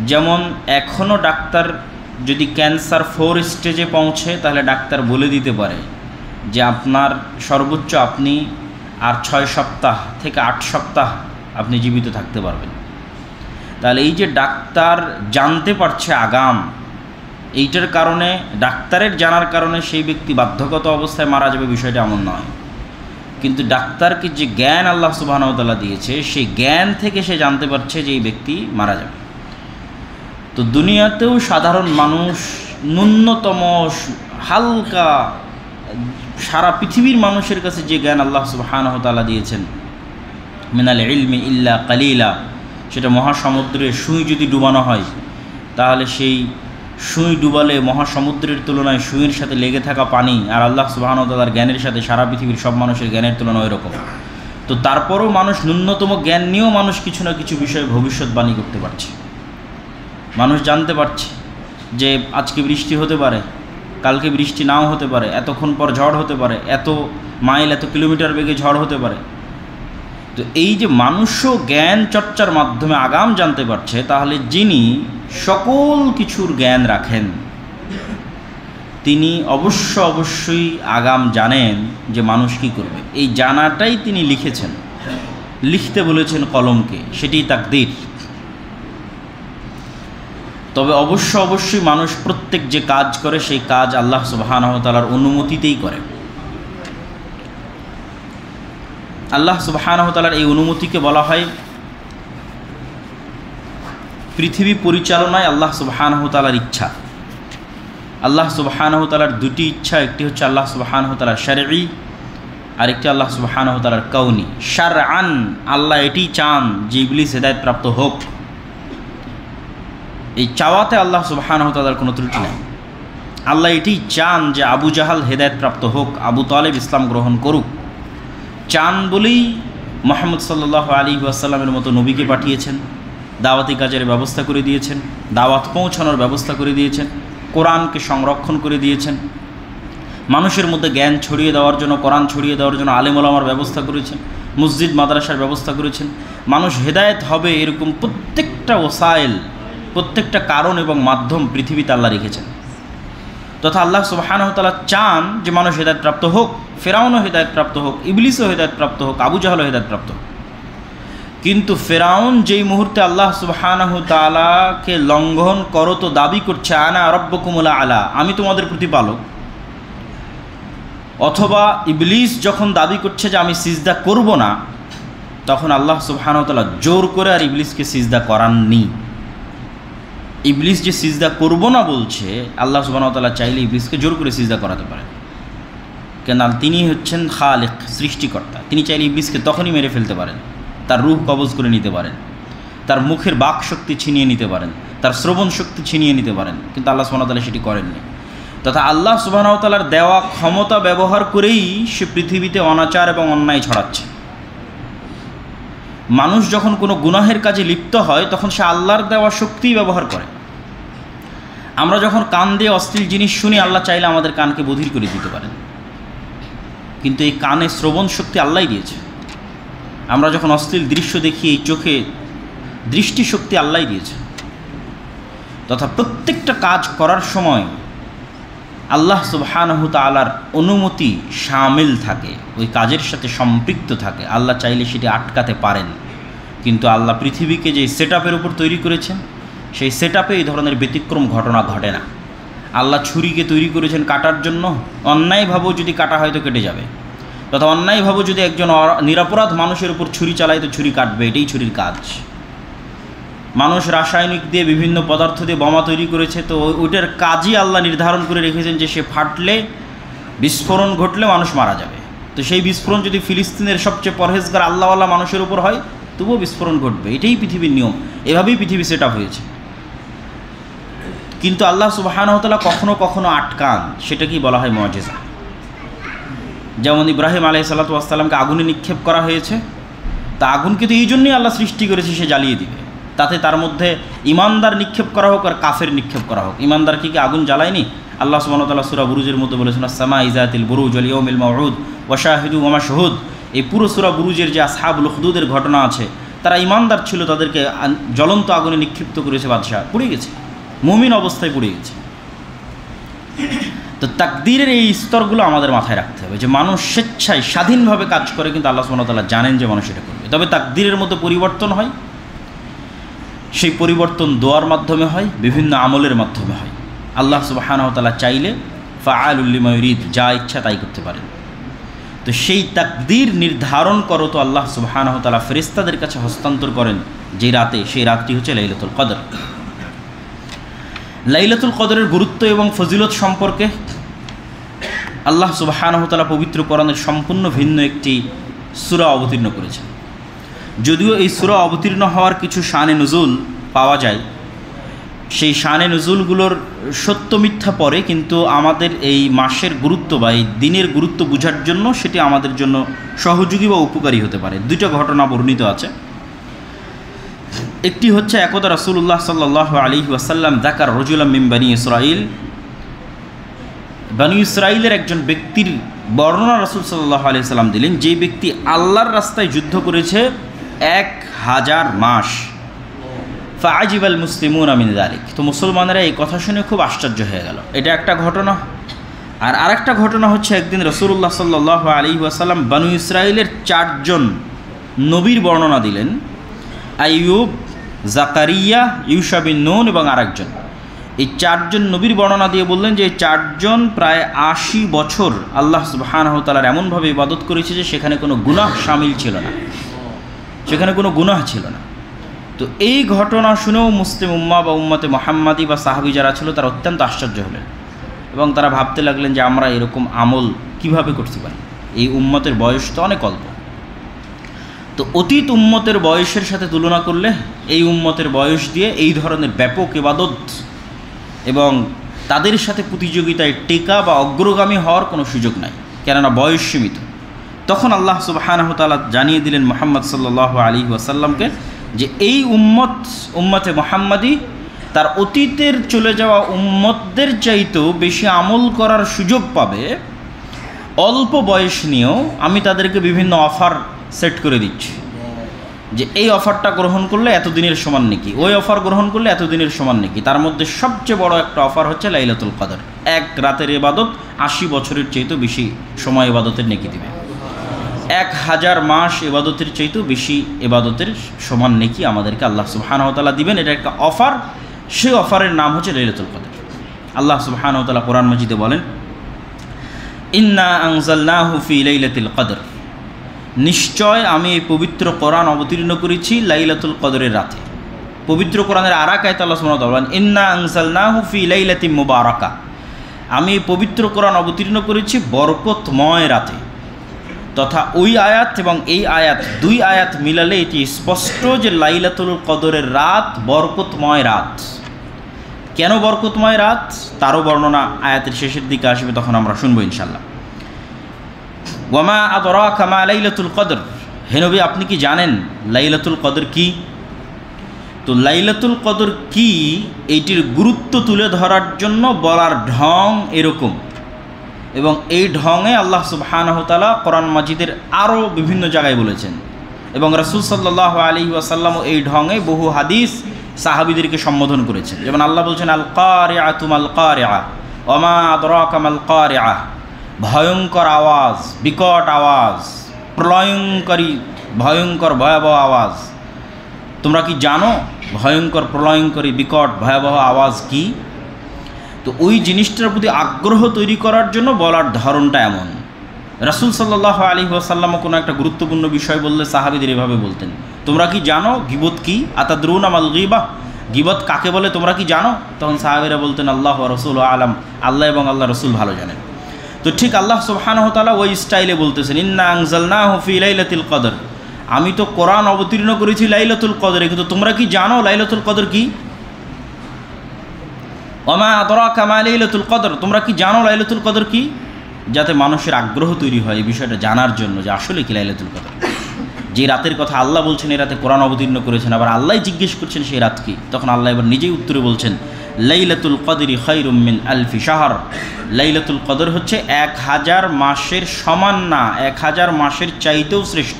যেমন এখনও ডাক্তার যদি ক্যান্সার 4 স্টেজে পৌঁছে তাহলে ডাক্তার বলে দিতে পারে যে আপনার সর্বোচ্চ আপনি আর 6 সপ্তাহ থেকে 8 সপ্তাহ আপনি জীবিত থাকতে পারবেন। তাহলে এই যে ডাক্তার জানতে পারছে আগাম, এইটার কারণে, ডাক্তারের জানার কারণে সেই ব্যক্তি বাধ্যগত অবস্থায় মারা যাবে বিষয়টা এমন নয়। কিন্তু ডাক্তারকে যে জ্ঞান আল্লাহ সুবহানাহু ওয়া তাআলা দিয়েছে সেই জ্ঞান থেকে সে জানতে পারছে যে এই ব্যক্তি মারা যাবে। তো দুনিয়াতেও সাধারণ মানুষ ন্যূনতম হালকা, সারা পৃথিবীর মানুষের কাছে যে জ্ঞান আল্লাহ সুবহানাহু ওয়া তাআলা দিয়েছেন, মিনাল ইলমি ইল্লা কালিলা, সেটা মহাসমুদ্রে সুই যদি ডুবানো হয় তাহলে সেই সুই ডুবালে মহাসমুদ্রের তুলনায় সুইয়ের সাথে লেগে থাকা পানি আর আল্লাহ সুবহানাহু ওয়া তাআলার জ্ঞানের সাথে সারা পৃথিবীর সব মানুষের জ্ঞানের তুলনা ওই রকম। তো তারপরেও মানুষ ন্যূনতম জ্ঞান নিয়েও মানুষ কিছু না কিছু বিষয়ে ভবিষ্যৎবাণী করতে পারছে। মানুষ জানতে পারছে যে আজকে বৃষ্টি হতে পারে, কালকে বৃষ্টি নাও হতে পারে, এতক্ষণ পর ঝড় হতে পারে, এত মাইল এত কিলোমিটার বেগে ঝড় হতে পারে। তো এই যে মানুষও জ্ঞান চর্চার মাধ্যমে আগাম জানতে পারছে, তাহলে যিনি সকল কিছুর জ্ঞান রাখেন তিনি অবশ্যই আগাম জানেন যে মানুষ কী করবে। এই জানাটাই তিনি লিখেছেন, লিখতে বলেছেন কলমকে, সেটি তাকদীর। তবে অবশ্যই মানুষ প্রত্যেক যে কাজ করে সেই কাজ আল্লাহ সুবহানাহু ওয়া তাআলার অনুমতিতেই করে। আল্লাহ সুবহানাহু ওয়া তাআলার এই অনুমতিকে বলা হয় পৃথিবী পরিচালনায় আল্লাহ সুবহানাহু ওয়া তাআলার ইচ্ছা। আল্লাহ সুবহানাহু ওয়া তাআলার দুটি ইচ্ছা, একটি হচ্ছে আল্লাহ সুবহানাহু ওয়া তাআলার শারঈ, আর একটি আল্লাহ সুবহানাহু ওয়া তাআলার কাউনি। শারআন আল্লাহ এটি চান যে ইবলিস হেদায়েত প্রাপ্ত হোক, এই চাওয়াতে আল্লাহ সুবহানাহু ওয়া তাআলার কোনো ত্রুটি নেই। আল্লাহ এটি চান যে আবু জাহাল হেদায়েত প্রাপ্ত হোক, আবু তালেব ইসলাম গ্রহণ করুক। চান বলেই মুহাম্মদ সাল্লাল্লাহু আলাইহি ওয়াসাল্লামের মতো নবীকে পাঠিয়েছেন, দাওয়াতি কাজের ব্যবস্থা করে দিয়েছেন, দাওয়াত পৌঁছানোর ব্যবস্থা করে দিয়েছেন, কোরআনকে সংরক্ষণ করে দিয়েছেন, মানুষের মধ্যে জ্ঞান ছড়িয়ে দেওয়ার জন্য, কোরআন ছড়িয়ে দেওয়ার জন্য আলেম ওলামার ব্যবস্থা করেছেন, মসজিদ মাদ্রাসার ব্যবস্থা করেছেন। মানুষ হেদায়েত হবে এরকম প্রত্যেকটা ওসাইল, প্রত্যেকটা কারণ এবং মাধ্যম পৃথিবীতে আল্লাহ রেখেছেন। তথা আল্লাহ সুবহানাহু ওয়া তাআলা চান যে মানুষ হেদায়েত প্রাপ্ত হোক, ফেরাউনও হেদায়েত প্রাপ্ত হোক, ইবলিসও হেদায়েত প্রাপ্ত হোক, আবু জাহলও হেদায়েত প্রাপ্ত হোক। কিন্তু ফেরাউন যেই মুহূর্তে আল্লাহ সুবহানাহু ওয়া তাআলাকে লঙ্ঘন করত, দাবি করছে আনা রাব্বুকুমুল আলা, আমি তোমাদের প্রতিপালক, অথবা ইবলিস যখন দাবি করছে যে আমি সিজদা করব না, তখন আল্লাহ সুবহানাহু ওয়া তাআলা জোর করে আর ইবলিসকে সিজদা করাননি। ইবলিস যে সিজদা করব না বলছে, আল্লাহ সুবহানাহু ওয়া তাআলা চাইলে ইবলিসকে জোর করে সিজদা করাতে পারেন, কেন তিনি হচ্ছেন খালিক, সৃষ্টিকর্তা। তিনি চাইলে ইবলিসকে তখনই মেরে ফেলতে পারেন, তার রূহ কবজ করে নিতে পারেন, তার মুখের বাক শক্তি ছিনিয়ে নিতে পারেন, তার শ্রবণ শক্তি ছিনিয়ে নিতে পারেন, কিন্তু আল্লাহ সুবহানাহু ওয়া তাআলা সেটি করেননি। তথা আল্লাহ সুবহানাহু ওয়া তাআলার দেওয়া ক্ষমতা ব্যবহার করেই সে পৃথিবীতে অনাচার এবং অন্যায় ছড়াচ্ছে। মানুষ যখন কোনো গুনাহের কাজে লিপ্ত হয় তখন সে আল্লাহর দেওয়া শক্তি ব্যবহার করে। আমরা যখন কান দিয়ে অশ্লীল জিনিস শুনি, আল্লাহ চাইলে আমাদের কানকে বধির করে দিতে পারেন, কিন্তু এই কানে শ্রবণ শক্তি আল্লাহই দিয়েছে। আমরা যখন অশ্লীল দৃশ্য দেখি, এই চোখে দৃষ্টিশক্তি আল্লাহই দিয়েছে। তথা প্রত্যেকটা কাজ করার সময় আল্লাহ সুবহানাহু ওয়া তাআলার অনুমতি শামিল থাকে, ওই কাজের সাথে সম্পৃক্ত থাকে। আল্লাহ চাইলে সেটি আটকাতে পারেন, কিন্তু আল্লাহ পৃথিবীকে যে সেটআপের উপর তৈরি করেছেন, সেই সেটআপে এই ধরনের ব্যতিক্রম ঘটনা ঘটে না। আল্লাহ ছুরিকে তৈরি করেছেন কাটার জন্য, অন্যায়ভাবেও যদি কাটা হয় তো কেটে যাবে, তথা অন্যায়ভাবে যদি একজন নিরপরাধ মানুষের উপর ছুরি চালায় তো ছুরি কাটবে, এটাই ছুরির কাজ। মানুষ রাসায়নিক দিয়ে বিভিন্ন পদার্থ দিয়ে বোমা তৈরি করেছে, তো ওইটার কাজই আল্লাহ নির্ধারণ করে রেখেছেন যে সে ফাটলে, বিস্ফোরণ ঘটলে মানুষ মারা যাবে। তো সেই বিস্ফোরণ যদি ফিলিস্তিনের সবচেয়ে পরহেজগার আল্লাহওয়ালা মানুষের উপর হয় তবুও বিস্ফোরণ ঘটবে, এটাই পৃথিবীর নিয়ম, এভাবেই পৃথিবী সেট আপ হয়েছে। কিন্তু আল্লাহ সুবহানাহু ওয়া তাআলা কখনো কখনো আটকান, সেটাকেই বলা হয় মুআজিজা। যেমন ইব্রাহিম আলাইহিস সালাতু ওয়াস সালামকে আগুনে নিক্ষেপ করা হয়েছে, তা আগুনকে তো এই জন্যই আল্লাহ সৃষ্টি করেছে সে জ্বালিয়ে দিবে। তাতে তার মধ্যে ইমানদার নিক্ষেপ করা হোক আর কাফের নিক্ষেপ করা হোক, ইমানদার কি আগুন জ্বালায়নি? আল্লাহ সুবহানাহু ওয়া তাআলা সূরা বুরুজের মধ্যে বলেছেন আস-সামাই যাতিল বুরুজ ওয়াল ইয়াউমিল মাউউদ ওয়া শাহিদু ওয়া মাশহুদ। এই পুরো সূরা বুরুজের যে আসহাবুল উখদুদের ঘটনা আছে তারা ইমানদার ছিল, তাদেরকে জ্বলন্ত আগুনে নিক্ষিপ্ত করেছে বাদশাহ, পুড়ে গেছে, মুমিন অবস্থায় পুড়ে গেছে। তো তাকদীরের এই স্তরগুলো আমাদের মাথায় রাখতে হবে, যে মানুষ স্বেচ্ছায় স্বাধীনভাবে কাজ করে, কিন্তু আল্লাহ সুবহানাহু ওয়া তাআলা জানেন যে মানুষ এটা করবে। তবে তাকদীরের মধ্যে পরিবর্তন হয়, সেই পরিবর্তন দোয়ার মাধ্যমে হয়, বিভিন্ন আমলের মাধ্যমে হয়। আল্লাহ সুবহানাহু ওয়া তাআলা চাইলে ফাআলুল লিমা ইউরিদ, যা ইচ্ছা তাই করতে পারেন। তো সেই তাকদীর নির্ধারণ করো তো আল্লাহ সুবহানাহু ওয়া তাআলা ফেরেশতাদের কাছে হস্তান্তর করেন যে রাতে, সেই রাতটি হচ্ছে লাইলাতুল কদর। লাইলাতুল কদরের গুরুত্ব এবং ফজিলত সম্পর্কে আল্লাহ সুবহানাহু ওয়া তাআলা পবিত্র কোরআনের সম্পূর্ণ ভিন্ন একটি সূরা অবতীর্ণ করেছেন। যদিও এই সূরা অবতীর্ণ হওয়ার কিছু শানে নুজুল পাওয়া যায়, সেই শানে নুজুলগুলোর সত্য মিথ্যা পরে, কিন্তু আমাদের এই মাসের গুরুত্ব বা এই দিনের গুরুত্ব বোঝার জন্য সেটি আমাদের জন্য সহযোগী বা উপকারী হতে পারে। দুইটা ঘটনা বর্ণিত আছে। একটি হচ্ছে, একদা রাসূলুল্লাহ সাল্লাল্লাহু আলাইহি ওয়াসাল্লাম যাকার রাজুলাম মিন বানি ইসরাঈল, বানি ইসরাঈলের একজন ব্যক্তির বর্ণনা রাসূল সাল্লাল্লাহু আলাইহি ওয়াসাল্লাম দিলেন, যে ব্যক্তি আল্লাহর রাস্তায় যুদ্ধ করেছে 1000 মাস। ফাআজিবাল মুসলিমুনা মিন যালিক, তো মুসলমানেরা এই কথা শুনে খুব আশ্চর্য হয়ে গেল। এটা একটা ঘটনা। আর আরেকটা ঘটনা হচ্ছে, একদিন রাসূলুল্লাহ সাল্লাল্লাহু আলাইহি ওয়াসাল্লাম বানু ইসরাঈলের 4 জন নবীর বর্ণনা দিলেন, আইয়ুব, জাকারিয়া, ইউশা বিন নুন এবং আরেকজন। এই 4 জন নবীর বর্ণনা দিয়ে বললেন যে এই 4 জন প্রায় 80 বছর আল্লাহ সুবহানাহু ওয়া তাআলার এমনভাবে ইবাদত করেছে যে সেখানে কোনো গুনাহ শামিল ছিল না, সেখানে কোনো গুনাহ ছিল না। তো এই ঘটনা শুনেও মুসলিম উম্মাহ বা উম্মতে মুহাম্মাদি বা সাহাবী যারা ছিল তারা অত্যন্ত আশ্চর্য হলেন এবং তারা ভাবতে লাগলেন যে আমরা এরকম আমল কিভাবে করতে পারি, এই উম্মতের বয়স তো অনেক অল্প। তো অতীত উম্মতের বয়সের সাথে তুলনা করলে এই উম্মতের বয়স দিয়ে এই ধরনের ব্যাপক ইবাদত এবং তাদের সাথে প্রতিযোগিতায় টেকা বা অগ্রগামী হওয়ার কোনো সুযোগ নাই, কেননা বয়স সীমিত। তখন আল্লাহ সুবহানাহু ওয়া তাআলা জানিয়ে দিলেন মুহাম্মদ সাল্লাল্লাহু আলাইহি ওয়াসাল্লামকে যে এই উম্মতে মুহাম্মাদি তার অতীতের চলে যাওয়া উম্মতদের চাইতেও বেশি আমল করার সুযোগ পাবে। অল্প বয়স নিয়েও আমি তাদেরকে বিভিন্ন অফার সেট করে দিচ্ছি, যে এই অফারটা গ্রহণ করলে এতদিনের সমান নেকি, ওই অফার গ্রহণ করলে এতদিনের সমান নেকি। তার মধ্যে সবচেয়ে বড় একটা অফার হচ্ছে লাইলাতুল কদর। 1 রাতের ইবাদত 80 বছরের চাইতেও বেশি সময় ইবাদতের নেকি দিবে। 1000 মাস ইবাদতের চাইতেও বেশি ইবাদতের সমান নেকি আমাদেরকে আল্লাহ সুবহানাহু ওয়া তাআলা দিবেন। এটা একটা অফার, সেই অফারের নাম হচ্ছে লাইলাতুল কদর। আল্লাহ সুবহানাহু ওয়া তাআলা কোরআন মাজিদে বলেন, ইন্না আনজালনাহু ফি লাইলাতিল কদর, নিশ্চয় আমি এই পবিত্র কোরআন অবতীর্ণ করেছি লাইলাতুল কদরের রাতে। পবিত্র কোরআনের আর এক আয়াতে আল্লাহ সুবহানাহু ওয়া তাআলা বলেন, ইন্না আনজালনাহু ফি লাইলাতিন মুবারাকা, আমি এই পবিত্র কোরআন অবতীর্ণ করেছি বরকতময় রাতে। তথা ওই আয়াত এবং এই আয়াত, 2 আয়াত মিলালে এটি স্পষ্ট যে লাইলাতুল কদরের রাত বরকতময় রাত। কেন বরকতময় রাত তারও বর্ণনা আয়াতের শেষের দিকে আসবে, তখন আমরা শুনবো ইনশাআল্লাহ। ওয়ামা আদরাকা মা লাইলাতুল কদর, হে নবী আপনি কি জানেন লাইলাতুল কদর কি? তো লাইলাতুল কদর কি এইটির গুরুত্ব তুলে ধরার জন্য বলার ঢং এরকম, এবং এই ঢঙে আল্লাহ সুবহানাহু ওয়া তাআলা কোরআন মাজিদের আরও বিভিন্ন জায়গায় বলেছেন, এবং রাসূল সাল্লাল্লাহু আলাইহি ওয়াসাল্লামও এই ঢঙে বহু হাদিস সাহাবীদেরকে সম্বোধন করেছেন। যেমন আল্লাহ বলছেন, আল কারিআতু মাল কারিআ ওয়ামা আদরাকা মাল কারিআ, ভয়ঙ্কর আওয়াজ, বিকট আওয়াজ, প্রলয়ঙ্করী ভয়ঙ্কর ভয়াবহ আওয়াজ। তোমরা কি জানো ভয়ঙ্কর প্রলয়ঙ্করী বিকট ভয়াবহ আওয়াজ কি? তো ওই জিনিসটার প্রতি আগ্রহ তৈরি করার জন্য বলার ধরনটা এমন। রাসূল সাল্লাল্লাহু আলাইহি ওয়াসাল্লামও কোনো একটা গুরুত্বপূর্ণ বিষয় বললে সাহাবীদের এভাবে বলতেন, তোমরা কি জানো গীবত কি? আতাদরুনা মাল গীবাহ, গীবত কাকে বলে তোমরা কি জানো? তখন সাহাবীরা বলতেন, আল্লাহু ওয়া রাসূলুহু আলাম, আল্লাহ এবং আল্লাহ রাসূল ভালো জানেন। তো ঠিক আল্লাহ সুবহানাহু ওয়া তাআলা ওই স্টাইলে বলতেছেন, ইন্না আনজালনাহু ফি লাইলাতিল কদর, আমি তো কোরআন অবতীর্ণ করেছি লাইলাতুল কদরে, কিন্তু তোমরা কি জানো লাইলাতুল কদর কি? ওয়ামা আদরাকা মা লাইলাতুল কদর, তোমরা কি জানো লাইলাতুল কদর কি? যাতে মানুষের আগ্রহ তৈরি হয় এই বিষয়টা জানার জন্য যে আসলে কি লাইলাতুল কদর। যে রাতের কথা আল্লাহ বলছেন এই রাতে কোরআন অবতীর্ণ করেছেন, আবার আল্লাহ জিজ্ঞেস করছেন সেই রাত কি, তখন আল্লাহ এবার নিজেই উত্তরে বলছেন, লাইলাতুল কদরি খায়রুম মিন আলফি শাহর, লাইলাতুল কদর হচ্ছে 1000 মাসের সমান না, 1000 মাসের চাইতেও শ্রেষ্ঠ।